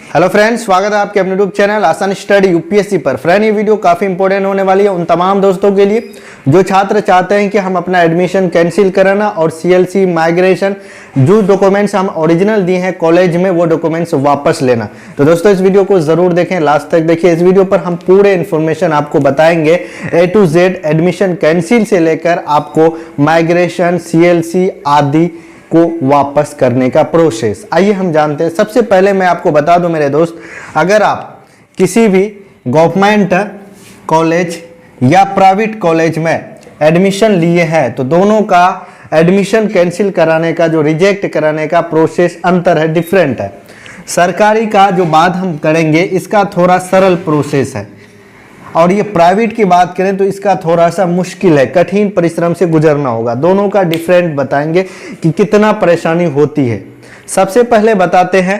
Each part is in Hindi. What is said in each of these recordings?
हेलो फ्रेंड्स, स्वागत है आपके अपने यूट्यूब चैनल आसान स्टडी यूपीएससी पर। फ्रेंड, ये वीडियो काफ़ी इंपॉर्टेंट होने वाली है उन तमाम दोस्तों के लिए जो छात्र चाहते हैं कि हम अपना एडमिशन कैंसिल कराना और सीएलसी माइग्रेशन जो डॉक्यूमेंट्स हम ओरिजिनल दिए हैं कॉलेज में वो डॉक्यूमेंट्स वापस लेना। तो दोस्तों इस वीडियो को ज़रूर देखें, लास्ट तक देखिए। इस वीडियो पर हम पूरे इन्फॉर्मेशन आपको बताएंगे A to Z admission cancel से लेकर आपको माइग्रेशन, सीएलसी आदि को वापस करने का प्रोसेस। आइए हम जानते हैं। सबसे पहले मैं आपको बता दूं मेरे दोस्त, अगर आप किसी भी गवर्नमेंट कॉलेज या प्राइवेट कॉलेज में एडमिशन लिए हैं तो दोनों का एडमिशन कैंसिल कराने का, जो रिजेक्ट कराने का प्रोसेस अंतर है, डिफरेंट है। सरकारी का जो बात हम करेंगे इसका थोड़ा सरल प्रोसेस है और ये प्राइवेट की बात करें तो इसका थोड़ा सा मुश्किल है, कठिन परिश्रम से गुजरना होगा। दोनों का डिफरेंट बताएंगे कि कितना परेशानी होती है। सबसे पहले बताते हैं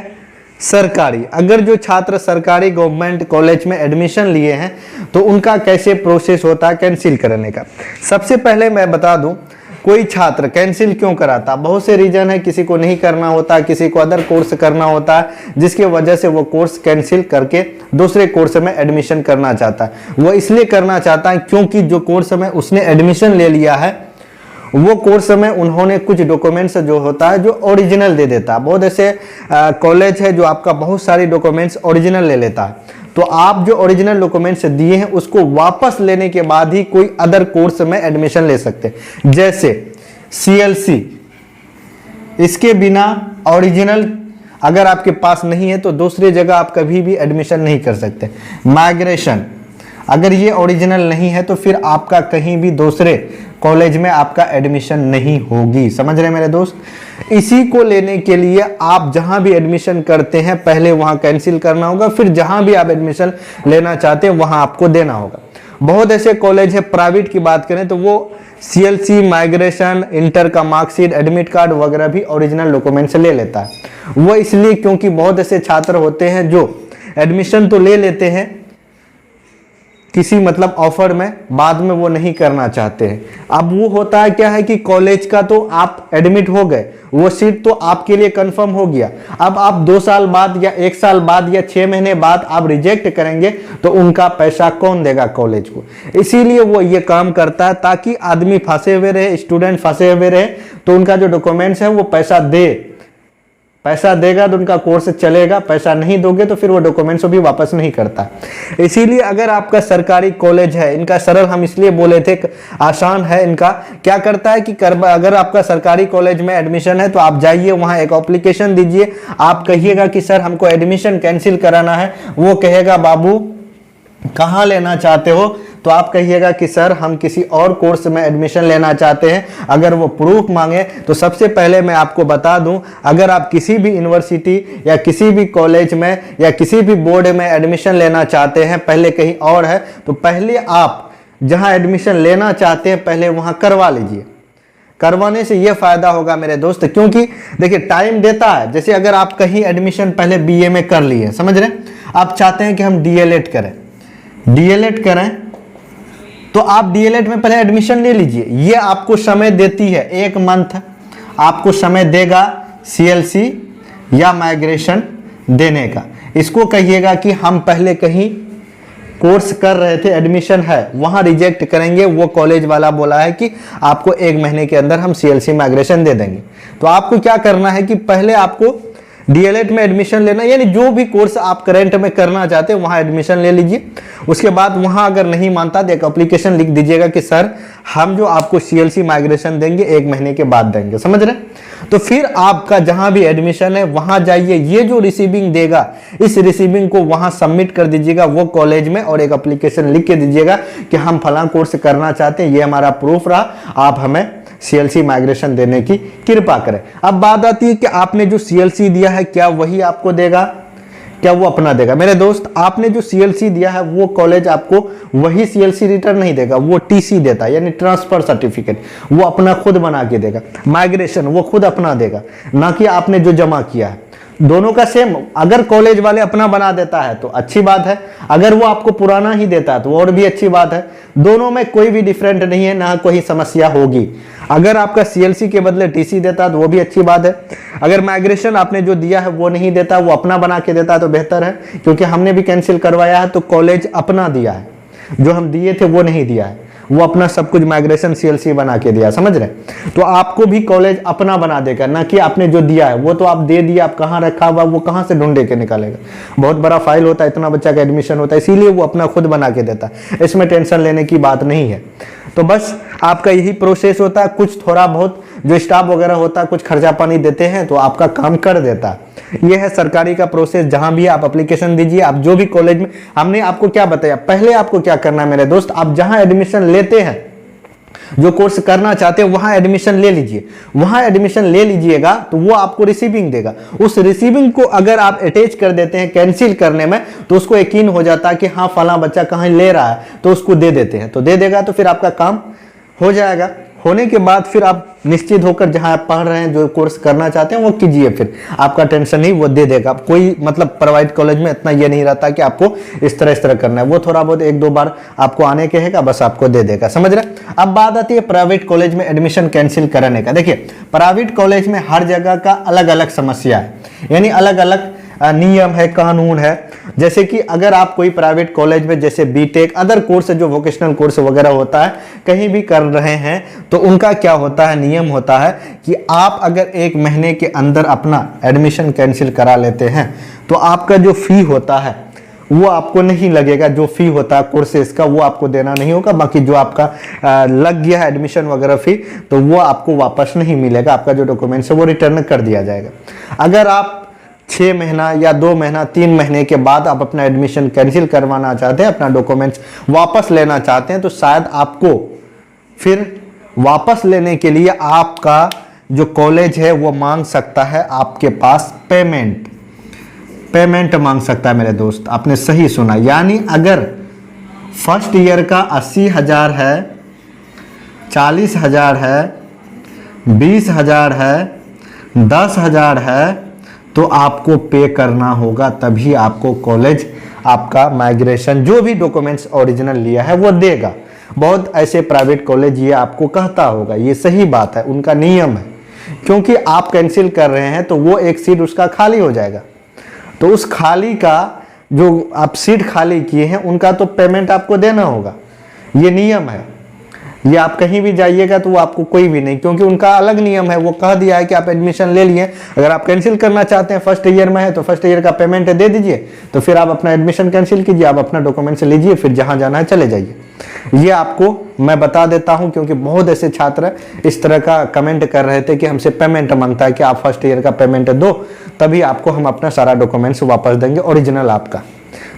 सरकारी। अगर जो छात्र सरकारी गवर्नमेंट कॉलेज में एडमिशन लिए हैं तो उनका कैसे प्रोसेस होता है कैंसिल करने का। सबसे पहले मैं बता दूं, कोई छात्र कैंसिल क्यों कराता, बहुत से रीजन है। किसी को नहीं करना होता, किसी को अदर कोर्स करना होता है जिसकी वजह से वो कोर्स कैंसिल करके दूसरे कोर्स में एडमिशन करना चाहता है। वो इसलिए करना चाहता है क्योंकि जो कोर्स में उसने एडमिशन ले लिया है वो कोर्स में उन्होंने कुछ डॉक्यूमेंट्स जो होता है जो ओरिजिनल दे देता है। बहुत ऐसे कॉलेज है जो आपका बहुत सारी डॉक्यूमेंट्स ओरिजिनल ले लेता है, तो आप जो ओरिजिनल डॉक्यूमेंट्स दिए हैं उसको वापस लेने के बाद ही कोई अदर कोर्स में एडमिशन ले सकते हैं। जैसे सीएलसी, इसके बिना ओरिजिनल अगर आपके पास नहीं है तो दूसरी जगह आप कभी भी एडमिशन नहीं कर सकते। माइग्रेशन, अगर ये ओरिजिनल नहीं है तो फिर आपका कहीं भी दूसरे कॉलेज में आपका एडमिशन नहीं होगी। समझ रहे हैं मेरे दोस्त। इसी को लेने के लिए आप जहां भी एडमिशन करते हैं पहले वहां कैंसिल करना होगा, फिर जहां भी आप एडमिशन लेना चाहते हैं वहां आपको देना होगा। बहुत ऐसे कॉलेज है, प्राइवेट की बात करें तो वो सीएलसी, माइग्रेशन, इंटर का मार्कशीट, एडमिट कार्ड वगैरह भी ओरिजिनल डॉक्यूमेंट से ले लेता है। वो इसलिए क्योंकि बहुत ऐसे छात्र होते हैं जो एडमिशन तो ले लेते हैं किसी मतलब ऑफर में, बाद में वो नहीं करना चाहते हैं। अब वो होता है क्या है कि कॉलेज का तो आप एडमिट हो गए, वो सीट तो आपके लिए कंफर्म हो गया। अब आप 2 साल बाद या 1 साल बाद या 6 महीने बाद आप रिजेक्ट करेंगे तो उनका पैसा कौन देगा कॉलेज को। इसीलिए वो ये काम करता है ताकि आदमी फंसे हुए रहे, स्टूडेंट फंसे हुए रहे, तो उनका जो डॉक्यूमेंट्स है वो पैसा देगा तो उनका कोर्स चलेगा। पैसा नहीं दोगे तो फिर वो डॉक्यूमेंट्स भी वापस नहीं करता। इसीलिए अगर आपका सरकारी कॉलेज है, इनका सरल हम इसलिए बोले थे, आसान है इनका। क्या करता है कि अगर आपका सरकारी कॉलेज में एडमिशन है तो आप जाइए वहां एक एप्लीकेशन दीजिए। आप कहिएगा कि सर हमको एडमिशन कैंसिल कराना है, वो कहेगा बाबू कहाँ लेना चाहते हो, तो आप कहिएगा कि सर हम किसी और कोर्स में एडमिशन लेना चाहते हैं। अगर वो प्रूफ मांगे तो सबसे पहले मैं आपको बता दूं, अगर आप किसी भी यूनिवर्सिटी या किसी भी कॉलेज में या किसी भी बोर्ड में एडमिशन लेना चाहते हैं, पहले कहीं और है तो पहले आप जहां एडमिशन लेना चाहते हैं पहले वहां करवा लीजिए। करवाने से यह फायदा होगा मेरे दोस्त, क्योंकि देखिए टाइम देता है। जैसे अगर आप कहीं एडमिशन पहले बीए में कर लिए, समझ रहे हैं, आप चाहते हैं कि हम डीएलएड करें तो आप डीएलएड में पहले एडमिशन ले लीजिए। ये आपको समय देती है, 1 मंथ आपको समय देगा सीएलसी या माइग्रेशन देने का। इसको कहिएगा कि हम पहले कहीं कोर्स कर रहे थे, एडमिशन है, वहां रिजेक्ट करेंगे। वो कॉलेज वाला बोला है कि आपको 1 महीने के अंदर हम सीएलसी माइग्रेशन दे देंगे। तो आपको क्या करना है कि पहले आपको डीएलएड में एडमिशन लेना, यानी जो भी कोर्स आप करंट में करना चाहते हैं वहां एडमिशन ले लीजिए। उसके बाद वहां अगर नहीं मानता तो एक एप्लीकेशन लिख दीजिएगा कि सर हम जो आपको सीएलसी माइग्रेशन देंगे 1 महीने के बाद देंगे। समझ रहे हैं। तो फिर आपका जहां भी एडमिशन है वहां जाइए, ये जो रिसीविंग देगा इस रिसीविंग को वहां सबमिट कर दीजिएगा वो कॉलेज में, और एक एप्लीकेशन लिख के दीजिएगा कि हम फलां कोर्स करना चाहते हैं, ये हमारा प्रूफ रहा, आप हमें सीएलसी माइग्रेशन देने की कृपा करें। अब बात आती है कि आपने जो सीएलसी दिया है क्या वही आपको देगा, क्या वो अपना देगा। मेरे दोस्त, आपने जो सीएलसी दिया है वो कॉलेज आपको वही सीएलसी रिटर्न नहीं देगा, वो टीसी देता है, यानी ट्रांसफर सर्टिफिकेट, वो अपना खुद बना के देगा। माइग्रेशन वो खुद अपना देगा, ना कि आपने जो जमा किया है। दोनों का सेम। अगर कॉलेज वाले अपना बना देता है तो अच्छी बात है, अगर वो आपको पुराना ही देता है तो और भी अच्छी बात है। दोनों में कोई भी डिफरेंट नहीं है, ना कोई समस्या होगी। अगर आपका सीएलसी के बदले टीसी देता तो वो भी अच्छी बात है। अगर माइग्रेशन आपने जो दिया है वो नहीं देता, वो अपना बना के देता तो बेहतर है, क्योंकि हमने भी कैंसिल करवाया है तो कॉलेज अपना दिया है, जो हम दिए थे वो नहीं दिया है, वो अपना सब कुछ माइग्रेशन सीएलसी बना के दिया, समझ रहे। तो आपको भी कॉलेज अपना बना देगा, ना कि आपने जो दिया है वो तो आप दे दिया, आप कहाँ रखा हुआ वो कहाँ से ढूंढे के निकालेगा। बहुत बड़ा फाइल होता है, इतना बच्चा का एडमिशन होता है, इसीलिए वो अपना खुद बना के देता है, इसमें टेंशन लेने की बात नहीं है। तो बस आपका यही प्रोसेस होता है। कुछ थोड़ा बहुत जो स्टाफ वगैरह होता है कुछ खर्चा पानी देते हैं तो आपका काम कर देता है। ये है सरकारी का प्रोसेस। जहां भी आप एप्लीकेशन दीजिए, आप जो भी कॉलेज में, हमने आपको क्या बताया, पहले आपको क्या करना है मेरे दोस्त, आप जहां एडमिशन लेते हैं, जो कोर्स करना चाहते हैं वहां एडमिशन ले लीजिए। वहां एडमिशन ले लीजिएगा तो वो आपको रिसीविंग देगा। उस रिसीविंग को अगर आप अटैच कर देते हैं कैंसिल करने में, तो उसको यकीन हो जाता है कि हाँ फला बच्चा कहीं ले रहा है, तो उसको दे देते हैं, तो दे देगा तो फिर आपका काम हो जाएगा। होने के बाद फिर आप निश्चित होकर जहां आप पढ़ रहे हैं, जो कोर्स करना चाहते हैं वो कीजिए, फिर आपका टेंशन ही वो दे देगा। कोई मतलब प्राइवेट कॉलेज में इतना ये नहीं रहता कि आपको इस तरह करना है, वो थोड़ा बहुत एक दो बार आपको आने के है, बस आपको दे देगा, समझ रहे। अब बात आती है प्राइवेट कॉलेज में एडमिशन कैंसिल कराने का। देखिए प्राइवेट कॉलेज में हर जगह का अलग अलग समस्या है, यानी अलग अलग नियम है, कानून है। जैसे कि अगर आप कोई प्राइवेट कॉलेज में जैसे बीटेक अदर कोर्स जो वोकेशनल कोर्स वगैरह होता है कहीं भी कर रहे हैं, तो उनका क्या होता है, नियम होता है कि आप अगर 1 महीने के अंदर अपना एडमिशन कैंसिल करा लेते हैं तो आपका जो फी होता है वो आपको नहीं लगेगा। जो फी होता है कोर्सेज का वो आपको देना नहीं होगा, बाकी जो आपका लग गया है एडमिशन वगैरह फी तो वो आपको वापस नहीं मिलेगा, आपका जो डॉक्यूमेंट्स है वो रिटर्न कर दिया जाएगा। अगर आप 6 महीना या 2 महीना 3 महीने के बाद आप अपना एडमिशन कैंसिल करवाना चाहते हैं, अपना डॉक्यूमेंट्स वापस लेना चाहते हैं, तो शायद आपको फिर वापस लेने के लिए आपका जो कॉलेज है वो मांग सकता है आपके पास पेमेंट मांग सकता है मेरे दोस्त, आपने सही सुना। यानी अगर फर्स्ट ईयर का 80,000 है, 40,000 है, 20,000 है, 10,000 है, तो आपको पे करना होगा, तभी आपको कॉलेज आपका माइग्रेशन जो भी डॉक्यूमेंट्स ओरिजिनल लिया है वो देगा। बहुत ऐसे प्राइवेट कॉलेज ये आपको कहता होगा, ये सही बात है, उनका नियम है, क्योंकि आप कैंसिल कर रहे हैं तो वो एक सीट उसका खाली हो जाएगा, तो उस खाली का जो आप सीट खाली किए हैं उनका तो पेमेंट आपको देना होगा, ये नियम है। ये आप कहीं भी जाइएगा तो वो आपको कोई भी नहीं, क्योंकि उनका अलग नियम है, वो कह दिया है कि आप एडमिशन ले लिए, अगर आप कैंसिल करना चाहते हैं फर्स्ट ईयर में है तो फर्स्ट ईयर का पेमेंट दे दीजिए, तो फिर आप अपना एडमिशन कैंसिल कीजिए, आप अपना डॉक्यूमेंट्स लीजिए, फिर जहां जाना है चले जाइए। ये आपको मैं बता देता हूं, क्योंकि बहुत ऐसे छात्र इस तरह का कमेंट कर रहे थे कि हमसे पेमेंट मांगता है कि आप फर्स्ट ईयर का पेमेंट दो तभी आपको हम अपना सारा डॉक्यूमेंट्स वापस देंगे ओरिजिनल आपका।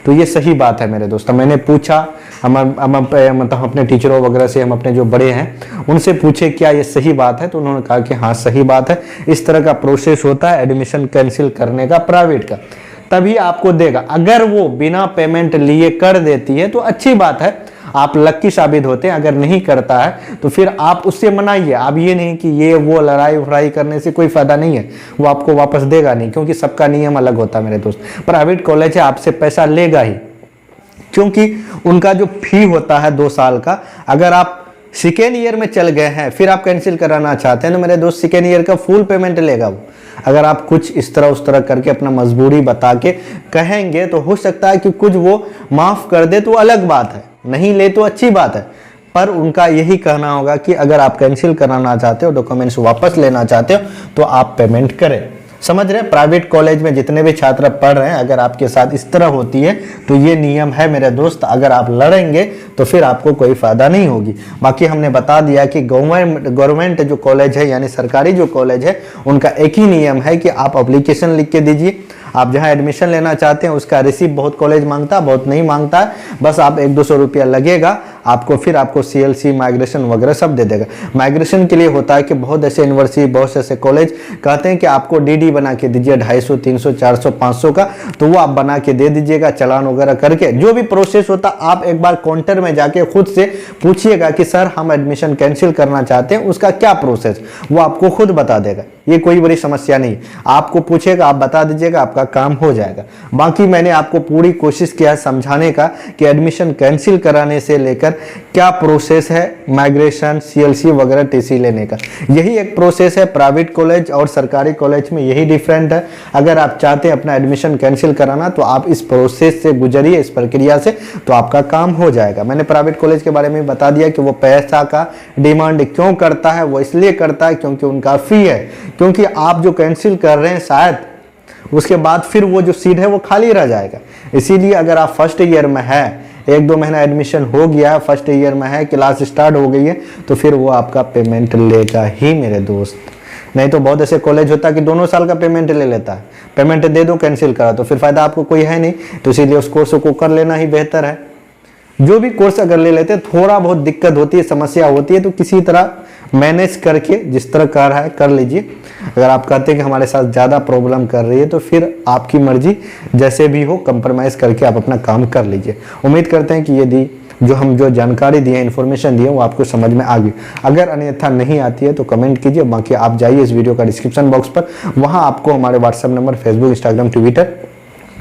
तो ये सही बात है मेरे दोस्तों। मैंने पूछा मतलब अपने टीचरों वगैरह से, हम अपने जो बड़े हैं उनसे पूछे क्या ये सही बात है, तो उन्होंने कहा कि हाँ सही बात है, इस तरह का प्रोसेस होता है एडमिशन कैंसिल करने का प्राइवेट का, तभी आपको देगा। अगर वो बिना पेमेंट लिए कर देती है तो अच्छी बात है, आप लक्की साबित होते हैं। अगर नहीं करता है तो फिर आप उससे मनाइए, आप ये नहीं कि ये वो लड़ाई वड़ाई करने से कोई फायदा नहीं है, वो आपको वापस देगा नहीं, क्योंकि सबका नियम अलग होता है मेरे दोस्त। प्राइवेट कॉलेज है, आपसे पैसा लेगा ही, क्योंकि उनका जो फी होता है 2 साल का, अगर आप सेकेंड ईयर में चल गए हैं फिर आप कैंसिल कराना चाहते हैं तो मेरे दोस्त सेकेंड ईयर का फुल पेमेंट लेगा वो। अगर आप कुछ इस तरह उस तरह करके अपना मजबूरी बता के कहेंगे तो हो सकता है कि कुछ वो माफ कर दे, तो अलग बात है, नहीं ले तो अच्छी बात है, पर उनका यही कहना होगा कि अगर आप कैंसिल कराना चाहते हो, डॉक्यूमेंट्स वापस लेना चाहते हो, तो आप पेमेंट करें। समझ रहे हैं। प्राइवेट कॉलेज में जितने भी छात्र पढ़ रहे हैं, अगर आपके साथ इस तरह होती है तो ये नियम है मेरे दोस्त, अगर आप लड़ेंगे तो फिर आपको कोई फायदा नहीं होगी। बाकी हमने बता दिया कि गवर्नमेंट जो कॉलेज है यानी सरकारी जो कॉलेज है उनका एक ही नियम है कि आप एप्लीकेशन लिख के दीजिए, आप जहां एडमिशन लेना चाहते हैं उसका रिसीप्ट बहुत कॉलेज मांगता है, बहुत नहीं मांगता है, बस आप 100-200 रुपया लगेगा आपको, फिर आपको सीएलसी माइग्रेशन वगैरह सब दे देगा। माइग्रेशन के लिए होता है कि बहुत ऐसे यूनिवर्सिटी, बहुत ऐसे कॉलेज कहते हैं कि आपको डीडी बना के दीजिए 250, 300, 400, 500 का, तो वो आप बना के दे दीजिएगा चालान वगैरह करके। जो भी प्रोसेस होता आप एक बार काउंटर में जाके खुद से पूछिएगा कि सर हम एडमिशन कैंसिल करना चाहते हैं, उसका क्या प्रोसेस, वो आपको खुद बता देगा। ये कोई बड़ी समस्या नहीं, आपको पूछेगा, आप बता दीजिएगा, आपका काम हो जाएगा। बाकी मैंने आपको पूरी कोशिश किया समझाने का कि एडमिशन कैंसिल कराने से लेकर अंदर क्या प्रोसेस है माइग्रेशन, सीएलसी वगैरह टीसी लेने का। यही एक प्रोसेस है। प्राइवेट कॉलेज और सरकारी कॉलेज में यही डिफरेंट है। अगर आप चाहते हैं अपना एडमिशन कैंसिल कराना तो आप इस प्रोसेस से गुजरिए, इस प्रक्रिया से, तो आपका काम हो जाएगा। मैंने प्राइवेट कॉलेज के बारे में बता दिया कि वो पैसा का डिमांड क्यों करता है। वो इसलिए करता है क्योंकि उनका फी है, क्योंकि आप जो कैंसिल कर रहे हैं शायद उसके बाद फिर वो जो सीट है वो खाली रह जाएगा। इसीलिए अगर आप फर्स्ट ईयर में है, 1-2 महीना एडमिशन हो गया है, फर्स्ट ईयर में है, क्लास स्टार्ट हो गई है, तो फिर वो आपका पेमेंट लेगा ही मेरे दोस्त। नहीं तो बहुत ऐसे कॉलेज होता है कि दोनों साल का पेमेंट ले लेता है। पेमेंट दे दो, कैंसिल करा, तो फिर फायदा आपको कोई है नहीं। तो इसीलिए उस कोर्स को कर लेना ही बेहतर है। जो भी कोर्स अगर ले लेते हैं, थोड़ा बहुत दिक्कत होती है, समस्या होती है, तो किसी तरह मैनेज करके जिस तरह कर रहा है कर लीजिए। अगर आप कहते हैं कि हमारे साथ ज़्यादा प्रॉब्लम कर रही है तो फिर आपकी मर्जी, जैसे भी हो कंप्रोमाइज़ करके आप अपना काम कर लीजिए। उम्मीद करते हैं कि यदि जो जानकारी दी है, इन्फॉर्मेशन दी है, वो आपको समझ में आ गई। अगर अन्यथा नहीं आती है तो कमेंट कीजिए। बाकी आप जाइए इस वीडियो का डिस्क्रिप्शन बॉक्स पर, वहाँ आपको हमारे WhatsApp number, Facebook, Instagram, Twitter,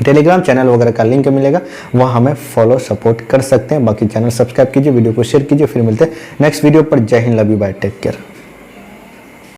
Telegram channel वगैरह का लिंक मिलेगा। वहाँ हमें फॉलो सपोर्ट कर सकते हैं। बाकी चैनल सब्सक्राइब कीजिए, वीडियो को शेयर कीजिए। फिर मिलते हैं नेक्स्ट वीडियो पर। जय हिंद, love you, bye, take care.